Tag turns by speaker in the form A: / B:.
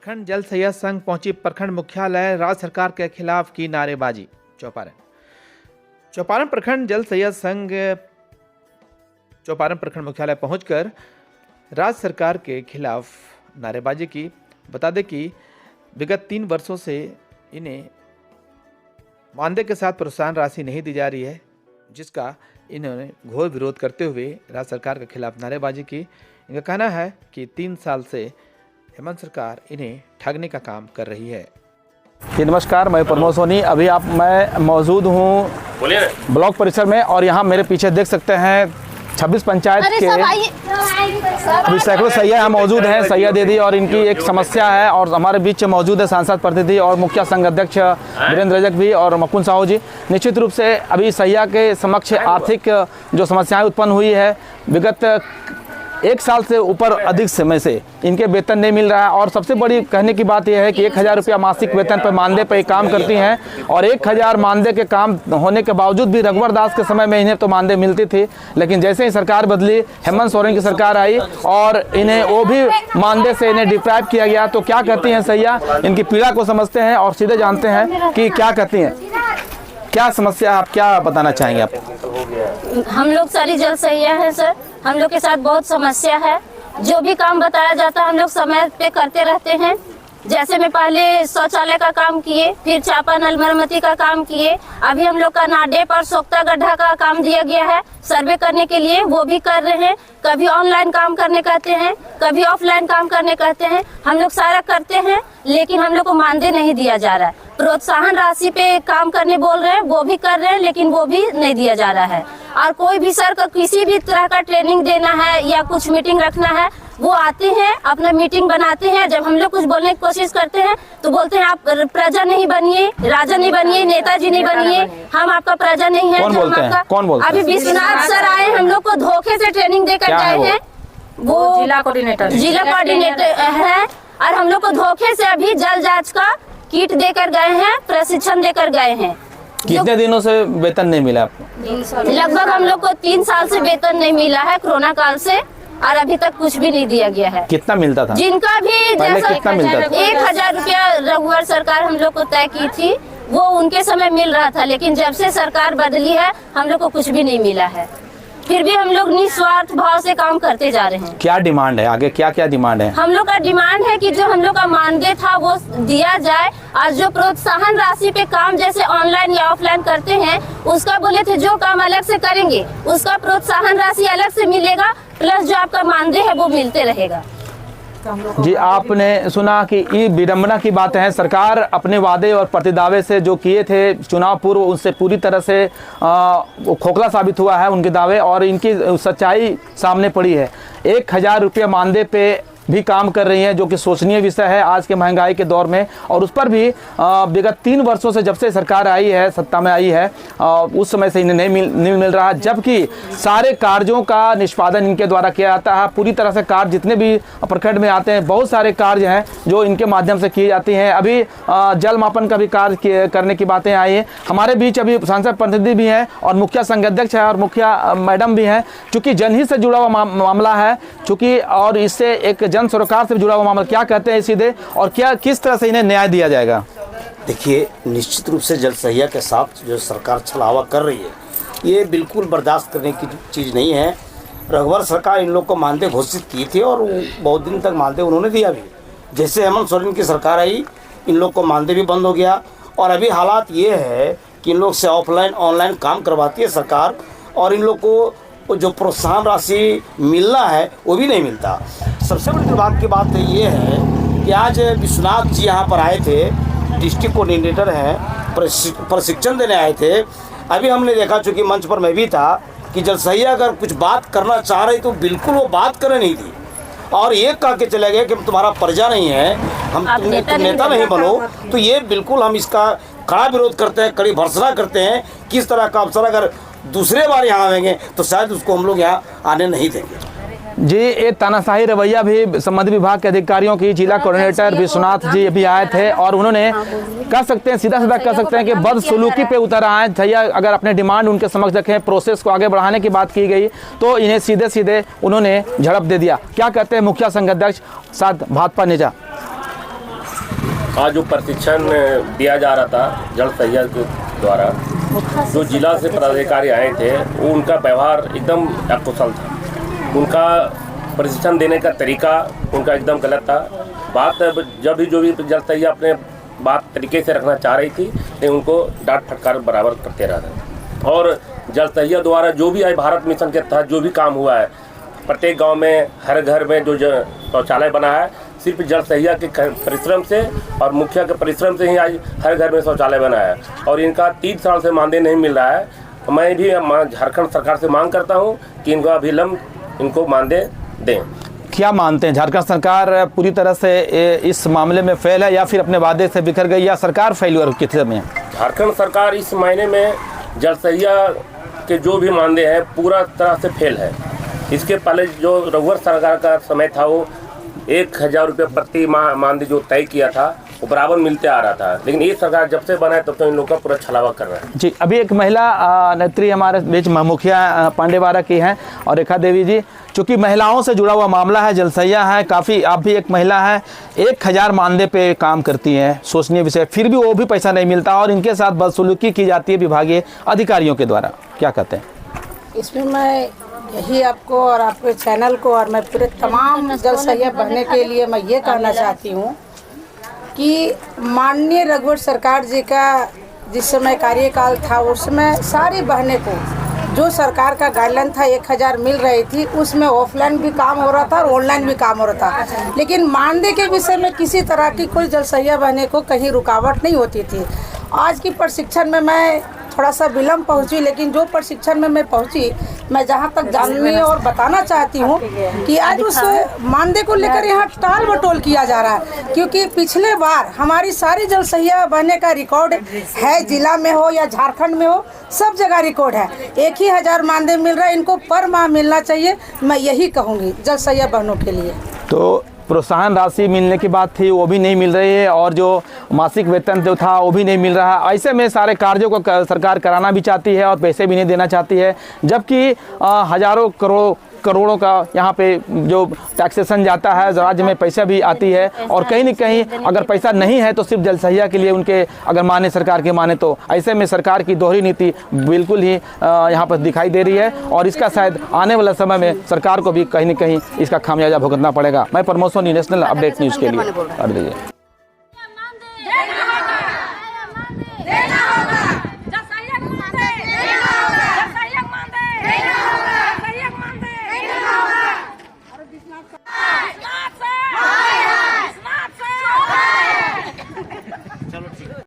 A: प्रखंड जल सैयद संघ पहुंची प्रखंड मुख्यालय, राज्य सरकार के खिलाफ की नारेबाजी। चौपारण प्रखंड जल सैयद संघ चौपारण प्रखंड मुख्यालय पहुंचकर राज्य सरकार के खिलाफ नारेबाजी की। बता दें कि विगत 3 वर्षों से इन्हें मानदेय के साथ प्रोत्साहन राशि नहीं दी जा रही है, जिसका इन्होंने घोर विरोध करते हुए राज्य सरकार के खिलाफ नारेबाजी की। इनका कहना है कि 3 साल से हेमंत सरकार इन्हें ठगने का काम कर रही है।
B: नमस्कार, मैं प्रमोद सोनी। अभी मैं मौजूद हूँ ब्लॉक परिसर में और यहाँ मेरे पीछे देख सकते हैं 26 पंचायत के अभी सैकड़ों सैया यहाँ मौजूद हैं, सैया दीदी, और इनकी एक समस्या है। और हमारे बीच मौजूद है सांसद प्रतिनिधि और मुखिया संघ अध्यक्ष वीरेंद्र रजक भी और मुकुंद साहू जी। निश्चित रूप से अभी सैया के समक्ष आर्थिक जो समस्याएं उत्पन्न हुई है, विगत 1 साल से ऊपर अधिक समय से इनके वेतन नहीं मिल रहा है। और सबसे बड़ी कहने की बात यह है कि 1000 रुपया मासिक वेतन पर मानदेय पर काम करती हैं और 1000 मानदेय के काम होने के बावजूद भी रघुवर दास के समय में इन्हें तो मानदेय मिलती थी, लेकिन जैसे ही सरकार बदली, हेमंत सोरेन की सरकार आई और इन्हें वो भी मानदेय से इन्हें डिप्राइव किया गया। तो क्या कहती हैं सैया, इनकी पीड़ा को समझते हैं और सीधे जानते हैं कि क्या कहती हैं, क्या समस्या, आप क्या बताना चाहेंगे? आप
C: हम लोग सारी जल सैया है सर, हम लोग के साथ बहुत समस्या है। जो भी काम बताया जाता है हम लोग समय पे करते रहते हैं। जैसे मैं पहले शौचालय का काम किए, फिर चापा नल मरम्मती का काम किए, अभी हम लोग का नाडे पर सोख्ता गड्ढा का काम दिया गया है सर्वे करने के लिए, वो भी कर रहे हैं। कभी ऑनलाइन काम करने कहते हैं, कभी ऑफलाइन काम करने कहते हैं, हम लोग सारा करते हैं, लेकिन हम लोग को मानदेय नहीं दिया जा रहा है। प्रोत्साहन राशि पे काम करने बोल रहे हैं, वो भी कर रहे हैं, लेकिन वो भी नहीं दिया जा रहा है। और कोई भी सर को किसी भी तरह का ट्रेनिंग देना है या कुछ मीटिंग रखना है, वो आते हैं, अपना मीटिंग बनाते हैं। जब हम लोग कुछ बोलने की कोशिश करते हैं तो बोलते हैं आप प्रजा नहीं बनिए, राजा नहीं बनिए, नेताजी नहीं बनिए, हम आपका प्रजा नहीं है।
B: कौन बोलते हैं? कौन बोलते हैं?
C: अभी विश्वनाथ सर आए, हम लोग को धोखे से ट्रेनिंग देकर गए हैं। वो जिला कोऑर्डिनेटर है और हम लोग को धोखे से अभी जल जांच का किट देकर गए हैं, प्रशिक्षण देकर गए हैं।
B: कितने दिनों से वेतन नहीं मिला आपको?
C: लगभग हम लोग को 3 साल से वेतन नहीं मिला है, कोरोना काल से, और अभी तक कुछ भी नहीं दिया गया है।
B: कितना मिलता था?
C: जिनका भी
B: पहले कितना मिलता था?
C: 1000 रुपया रघुवर सरकार हम लोग को तय की थी, वो उनके समय मिल रहा था, लेकिन जब से सरकार बदली है हम लोग को कुछ भी नहीं मिला है। फिर भी हम लोग निस्वार्थ भाव से काम करते जा रहे हैं।
B: क्या डिमांड है आगे, क्या क्या डिमांड है?
C: हम लोग का डिमांड है कि जो हम लोग का मानदेय था वो दिया जाए, और जो प्रोत्साहन राशि पे काम जैसे ऑनलाइन या ऑफलाइन करते हैं, उसका बोले थे जो काम अलग से करेंगे उसका प्रोत्साहन राशि अलग से मिलेगा, प्लस जो आपका मानदेय है वो मिलते रहेगा।
B: जी, आपने सुना कि ये विडंबना की बातें हैं। सरकार अपने वादे और प्रतिदावे से जो किए थे चुनाव पूर्व, उससे पूरी तरह से खोखला साबित हुआ है उनके दावे, और इनकी सच्चाई सामने पड़ी है। 1000 रुपया मानदेय पे भी काम कर रही हैं, जो कि सोचनीय विषय है आज के महंगाई के दौर में। और उस पर भी विगत 3 वर्षों से, जब से सरकार आई है, सत्ता में आई है, उस समय से इन्हें नहीं मिल रहा, जबकि सारे कार्यों का निष्पादन इनके द्वारा किया जाता है। पूरी तरह से कार्य जितने भी प्रखंड में आते हैं, बहुत सारे कार्य हैं जो इनके माध्यम से किए जाती हैं। अभी जल मापन का भी कार्य करने की बातें आई हैं। हमारे बीच अभी सांसद प्रतिनिधि भी हैं और मुखिया संघ अध्यक्ष है और मुखिया मैडम भी हैं। चूँकि जनहित से जुड़ा हुआ मामला है, चूँकि और इससे एक जन सरोकार से जुड़ा हुआ मामला, क्या कहते हैं सीधे, और क्या किस तरह से इन्हें न्याय दिया जाएगा?
D: देखिए, निश्चित रूप से जल सैया के साथ जो सरकार छलावा कर रही है, ये बिल्कुल बर्दाश्त करने की चीज़ नहीं है। रघुवर सरकार इन लोग को मानदेय घोषित की थी और बहुत दिन तक मानदेय उन्होंने दिया भी। जैसे हेमंत सोरेन की सरकार आई, इन लोग को मानदेय भी बंद हो गया, और अभी हालात ये है कि इन लोग से ऑफलाइन ऑनलाइन काम करवाती है सरकार, और इन लोग को जो प्रोत्साहन राशि मिलना है वो भी नहीं मिलता। सबसे बड़ी बात की बात ये है कि आज विश्वनाथ जी यहाँ पर आए थे, डिस्ट्रिक्ट कोऑर्डिनेटर हैं, प्रशिक्षण देने आए थे। अभी हमने देखा, चूँकि मंच पर मैं भी था, कि जल सैया अगर कुछ बात करना चाह रही तो बिल्कुल वो बात करने नहीं थी, और ये कह के चले गए कि तुम्हारा प्रजा नहीं है, तुम नेता नहीं बनो। तो ये बिल्कुल हम इसका कड़ा विरोध करते हैं, कड़ी भर्त्सना करते हैं। किस तरह का अफसर अगर दूसरे बार यहाँ आएंगे तो शायद उसको हम लोग यहाँ आने नहीं देंगे।
B: जी, ये तानाशाही रवैया भी संबंधित विभाग के अधिकारियों की, जिला कोऑर्डिनेटर विश्वनाथ जी भी आए थे और उन्होंने कह सकते हैं, सीधा सीधा कह सकते हैं कि बदसलूकी पे उतर आए। भैया अगर अपने डिमांड उनके समक्ष रखें, प्रोसेस को आगे बढ़ाने की बात की गई तो इन्हें सीधे सीधे उन्होंने झड़प दे दिया। क्या कहते हैं मुखिया संघ अध्यक्ष साथ भाजपा नेता?
E: आज जो प्रशिक्षण दिया जा रहा था जल सहिया के द्वारा, जो जिला से पदाधिकारी आए थे वो उनका व्यवहार एकदम अकुशल था। उनका प्रशिक्षण देने का तरीका उनका एकदम गलत था। बात जब भी जो भी जल सहिया अपने बात तरीके से रखना चाह रही थी लेकिन उनको डांट फटकार बराबर करते रहा था। और जल सहिया द्वारा जो भी है भारत मिशन के तहत जो भी काम हुआ है, प्रत्येक गांव में हर घर में जो शौचालय बना है सिर्फ जल सहिया के परिश्रम से और मुखिया के परिश्रम से ही आज हर घर में शौचालय बना है। और इनका 3 साल से मानदेय नहीं मिल रहा है। मैं भी झारखंड सरकार से मांग करता हूं कि इनको अभिलंब इनको मानदेय दें।
B: क्या मानते हैं, झारखंड सरकार पूरी तरह से इस मामले में फेल है या फिर अपने वादे से बिखर गई या सरकार फेल्यूर कितने में?
E: झारखंड सरकार इस मायने में जल सहिया के जो भी मानदेय है पूरा तरह से फेल है। इसके पहले जो रघुवर सरकार का समय था वो 1000 रुपये प्रति माह मानदेय जो तय किया था वो बराबर मिलते आ रहा था, लेकिन ये सरकार जब से बना है तब तो इन लोगों का पूरा छलावा कर रहा है।
B: जी, अभी एक महिला नेत्री हमारे बीच मुखिया पांडेवारा की हैं और रेखा देवी जी, चूँकि महिलाओं से जुड़ा हुआ मामला है, जल सहिया है, काफ़ी आप भी एक महिला है, 1000 मानदेय पे काम करती हैं, सोचनीय विषय, फिर भी वो भी पैसा नहीं मिलता और इनके साथ बदसलूकी की जाती है विभागीय अधिकारियों के द्वारा, क्या कहते हैं?
F: इसमें मैं यही आपको और आपके चैनल को और मैं पूरे तमाम जल सहिया बढ़ने के लिए मैं ये कहना चाहती हूँ कि माननीय रघुवर सरकार जी का जिस समय कार्यकाल था उसमें सारी बहनें को जो सरकार का गाइडलाइन था 1000 मिल रही थी, उसमें ऑफलाइन भी काम हो रहा था और ऑनलाइन भी काम हो रहा था, लेकिन मानदेय के विषय में किसी तरह की कोई जल सहिया बहने को कहीं रुकावट नहीं होती थी। आज की प्रशिक्षण में मैं थोड़ा सा विलम्ब पहुंची, लेकिन जो प्रशिक्षण में मैं पहुंची, मैं जहां तक जानने और बताना चाहती हूं कि आज उस मानदेय को लेकर यहां टाल मटोल किया जा रहा है, क्योंकि पिछले बार हमारी सारी जल सहिया बनने का रिकॉर्ड है, जिला में हो या झारखंड में हो, सब जगह रिकॉर्ड है। 1000 मानदेय मिल रहा है, इनको पर माह मिलना चाहिए, मैं यही कहूँगी जल सहिया बहनों के लिए।
B: तो प्रोत्साहन राशि मिलने की बात थी वो भी नहीं मिल रही है और जो मासिक वेतन जो था वो भी नहीं मिल रहा है। ऐसे में सारे कार्यों को सरकार कराना भी चाहती है और पैसे भी नहीं देना चाहती है, जबकि हजारों करोड़ों का यहाँ पे जो टैक्सेशन जाता है, राज्य में पैसा भी आती है और कहीं न कहीं अगर पैसा नहीं है तो सिर्फ जल सहिया के लिए उनके अगर माने सरकार के माने तो ऐसे में सरकार की दोहरी नीति बिल्कुल ही यहाँ पर दिखाई दे रही है और इसका शायद आने वाला समय में सरकार को भी कहीं न कहीं इसका खामियाजा भुगतना पड़ेगा। मैं Pramod Soni, national update news के लिए।